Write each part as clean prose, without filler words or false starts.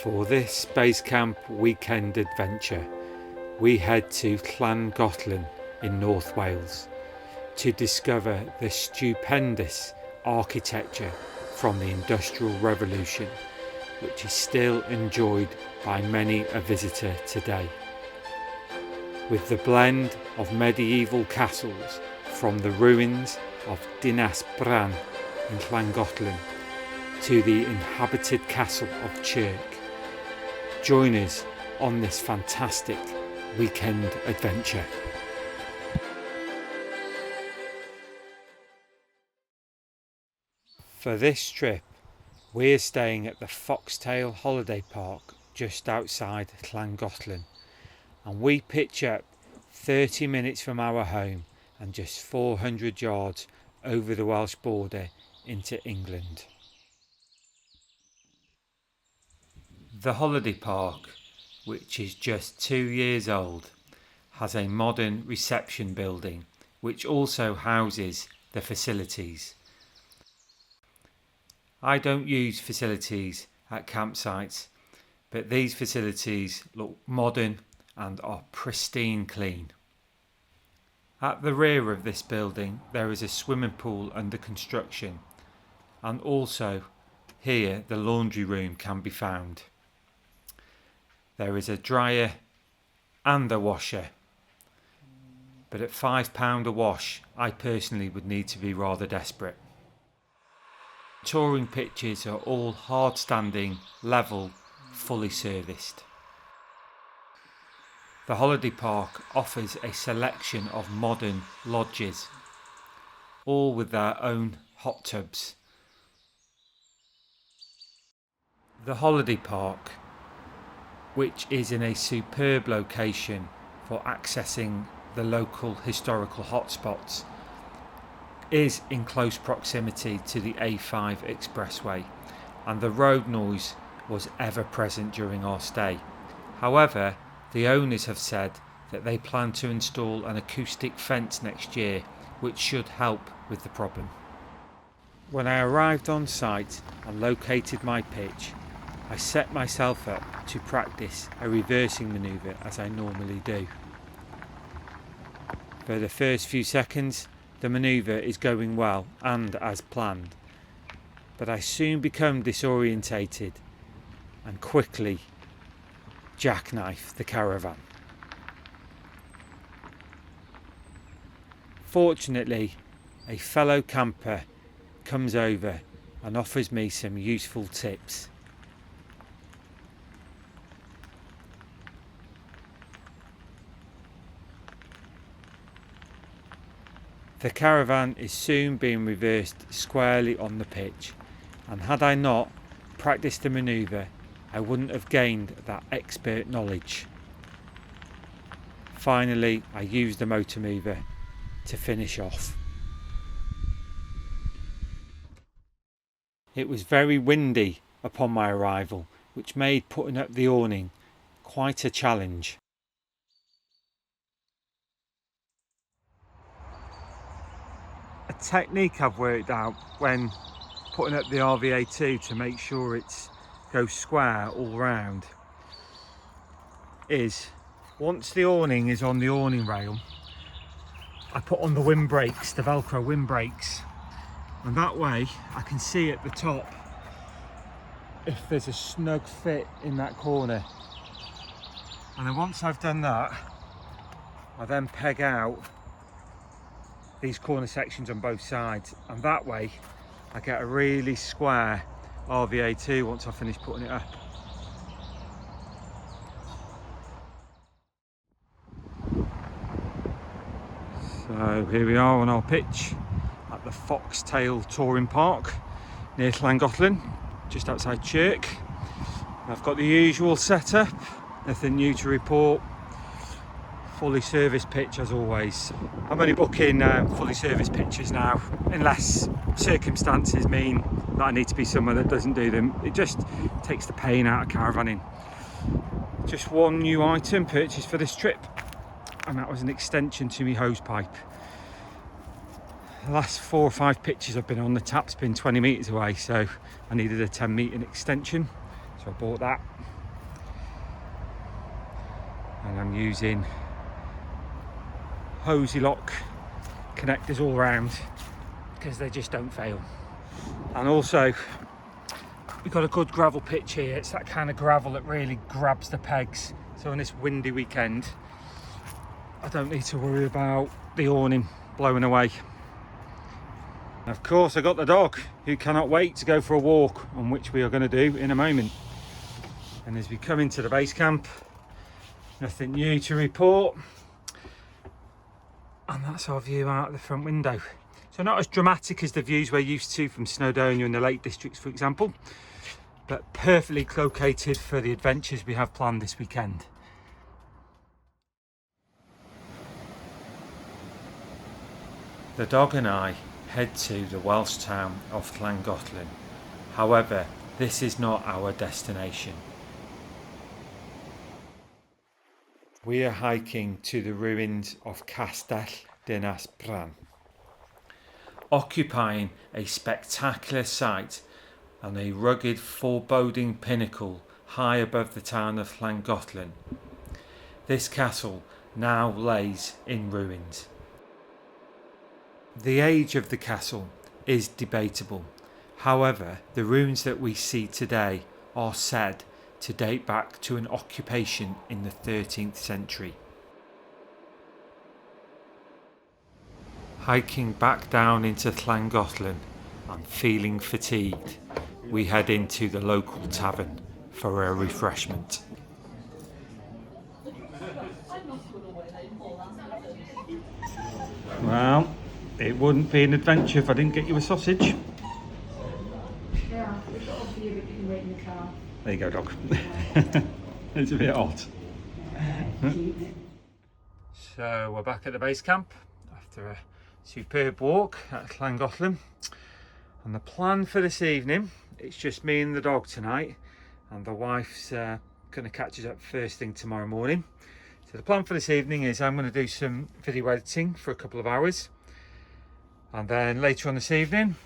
For this Basecamp weekend adventure, we head to Llangollen in North Wales to discover the stupendous architecture from the Industrial Revolution, which is still enjoyed by many a visitor today. With the blend of medieval castles from the ruins of Dinas Bran in Llangollen to the inhabited castle of Chirk, join us on this fantastic weekend adventure. For this trip, we're staying at the Foxtail Holiday Park just outside Llangollen, and we pitch up 30 minutes from our home and just 400 yards over the Welsh border into England. The holiday park, which is just 2 years old, has a modern reception building which also houses the facilities. I don't use facilities at campsites, but these facilities look modern and are pristine clean. At the rear of this building there is a swimming pool under construction, and also here the laundry room can be found. There is a dryer and a washer, but at £5 a wash I personally would need to be rather desperate. Touring pitches are all hard standing, level, fully serviced. The holiday park offers a selection of modern lodges, all with their own hot tubs. The holiday park, which is in a superb location for accessing the local historical hotspots, is in close proximity to the A5 expressway, and the road noise was ever present during our stay. However, the owners have said that they plan to install an acoustic fence next year, which should help with the problem. When I arrived on site and located my pitch, I set myself up to practice a reversing manoeuvre as I normally do. For the first few seconds, the manoeuvre is going well and as planned, but I soon become disorientated and quickly jackknife the Caravan. Fortunately, a fellow camper comes over and offers me some useful tips. The Caravan is soon being reversed squarely on the pitch, and had I not practiced the manoeuvre, I wouldn't have gained that expert knowledge. Finally, I used the motor mover to finish off. It was very windy upon my arrival, which made putting up the awning quite a challenge. A technique I've worked out when putting up the RVA2 to make sure it goes square all round is, once the awning is on the awning rail, I put on the windbreaks, the Velcro windbreaks, and that way I can see at the top if there's a snug fit in that corner. And then once I've done that, I then peg out these corner sections on both sides, and that way I get a really square RVA2 once I finish putting it up. So here we are on our pitch at the Foxtail Touring Park near Llangollen, just outside Chirk. I've got the usual setup, nothing new to report. Fully serviced pitch as always. I'm only booking fully serviced pitches now, unless circumstances mean that I need to be somewhere that doesn't do them. It just takes the pain out of caravanning. Just one new item purchased for this trip, and that was an extension to my hose pipe. The last 4 or 5 pitches I've been on, the tap's been 20 metres away, so I needed a 10 metre extension, so I bought that. I'm using hosey lock connectors all round because they just don't fail. And also we've got a good gravel pitch here. It's that kind of gravel that really grabs the pegs, so on this windy weekend I don't need to worry about the awning blowing away. Of course I got the dog, who cannot wait to go for a walk, on which we are going to do in a moment. And as we come into the base camp, nothing new to report, and that's our view out the front window. So not as dramatic as the views we're used to from Snowdonia and the Lake Districts, for example, but perfectly located for the adventures we have planned this weekend. The dog and I head to the Welsh town of Llangollen. However, this is not our destination. We are hiking to the ruins of Castell Dinas Bran, occupying a spectacular site on a rugged, foreboding pinnacle high above the town of Llangollen. This castle now lays in ruins. The age of the castle is debatable. However, the ruins that we see today are said to date back to an occupation in the 13th century. Hiking back down into Llangollen and feeling fatigued, we head into the local tavern for a refreshment. Well, it wouldn't be an adventure if I didn't get you a sausage. Yeah, we've got a beer that you can wait in the car. There you go, dog. It's a bit hot. So we're back at the base camp after a superb walk at Llangollen. And the plan for this evening, it's just me and the dog tonight, and the wife's going to catch us up first thing tomorrow morning. So the plan for this evening is I'm going to do some video editing for a couple of hours, and then later on this evening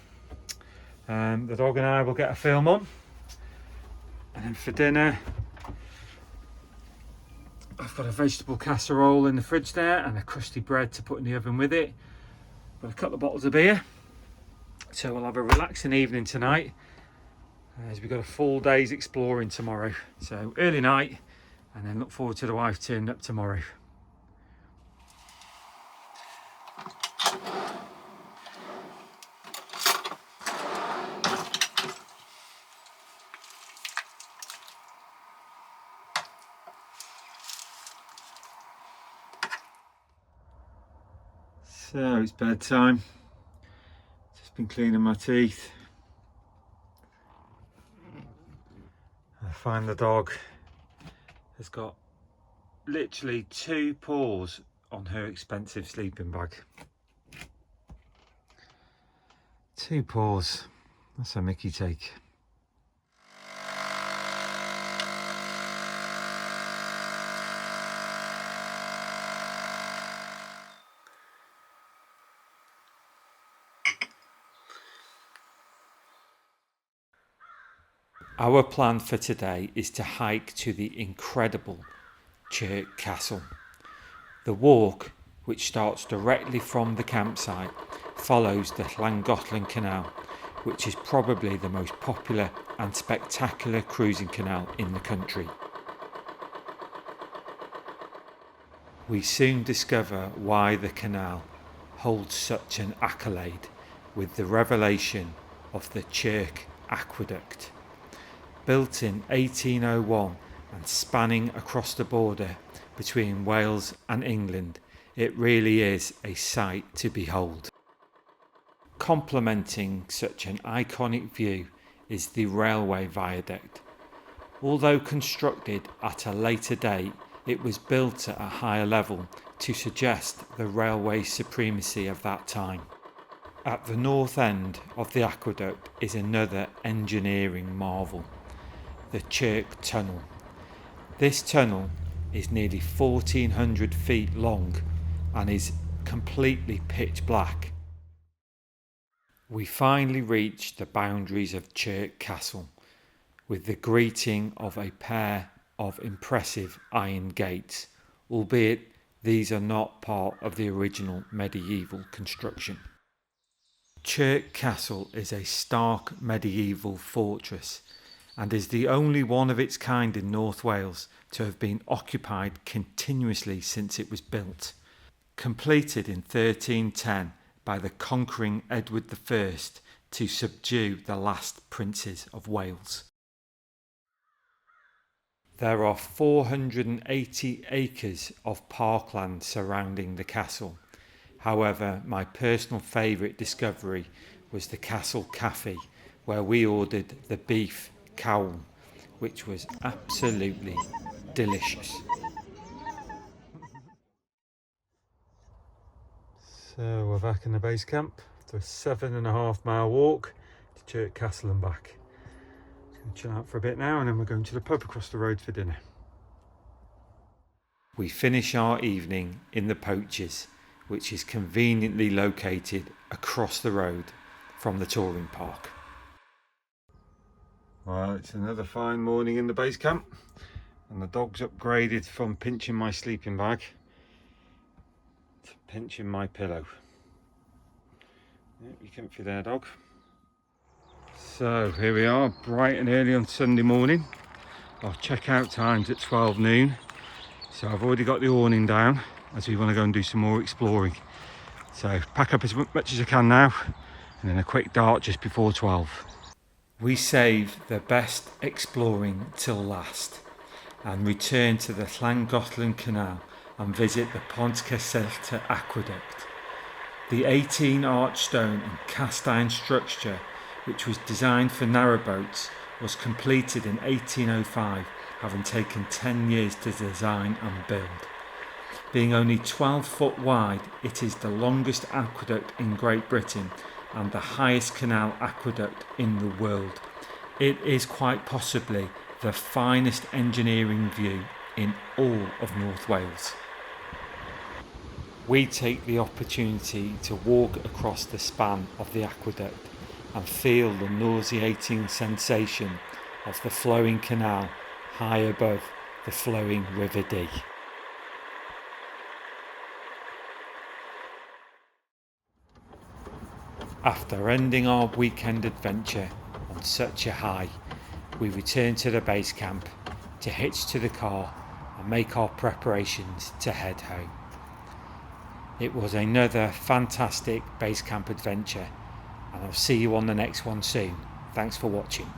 the dog and I will get a film on, and then for dinner I've got a vegetable casserole in the fridge there and a crusty bread to put in the oven with it. Got a couple of bottles of beer, so we'll have a relaxing evening tonight as we've got a full day's exploring tomorrow. So early night, and then look forward to the wife turning up tomorrow. So it's bedtime. Just been cleaning my teeth. I find the dog has got literally 2 paws on her expensive sleeping bag. 2 paws. That's a Mickey take. Our plan for today is to hike to the incredible Chirk Castle. The walk, which starts directly from the campsite, follows the Llangollen Canal, which is probably the most popular and spectacular cruising canal in the country. We soon discover why the canal holds such an accolade with the revelation of the Chirk Aqueduct. Built in 1801 and spanning across the border between Wales and England, it really is a sight to behold. Complementing such an iconic view is the railway viaduct. Although constructed at a later date, it was built at a higher level to suggest the railway supremacy of that time. At the north end of the aqueduct is another engineering marvel, the Chirk Tunnel. This tunnel is nearly 1,400 feet long and is completely pitch black. We finally reach the boundaries of Chirk Castle with the greeting of a pair of impressive iron gates, albeit these are not part of the original medieval construction. Chirk Castle is a stark medieval fortress and is the only one of its kind in North Wales to have been occupied continuously since it was built. Completed in 1310 by the conquering Edward I to subdue the last princes of Wales. There are 480 acres of parkland surrounding the castle. However, my personal favourite discovery was the Castle Cafe, where we ordered the beef cowl, which was absolutely delicious. So we're back in the base camp after a 7.5 mile walk to Chirk Castle and back. Just going to chill out for a bit now and then we're going to the pub across the road for dinner. We finish our evening in the Poachers, which is conveniently located across the road from the touring park. Well, it's another fine morning in the base camp and the dog's upgraded from pinching my sleeping bag to pinching my pillow. Yep, you comfy there, dog. So here we are, bright and early on Sunday morning. Our checkout time's at 12 noon. So I've already got the awning down as we want to go and do some more exploring. So pack up as much as I can now and then a quick dart just before 12. We save the best exploring till last and return to the Llangollen Canal and visit the Pontcysyllte Aqueduct. The 18-arch stone and cast iron structure, which was designed for narrowboats, was completed in 1805, having taken 10 years to design and build. Being only 12 foot wide, it is the longest aqueduct in Great Britain and the highest canal aqueduct in the world. It is quite possibly the finest engineering view in all of North Wales. We take the opportunity to walk across the span of the aqueduct and feel the nauseating sensation of the flowing canal high above the flowing River Dee. After ending our weekend adventure on such a high, we return to the base camp to hitch to the car and make our preparations to head home. It was another fantastic base camp adventure and I'll see you on the next one soon. Thanks for watching.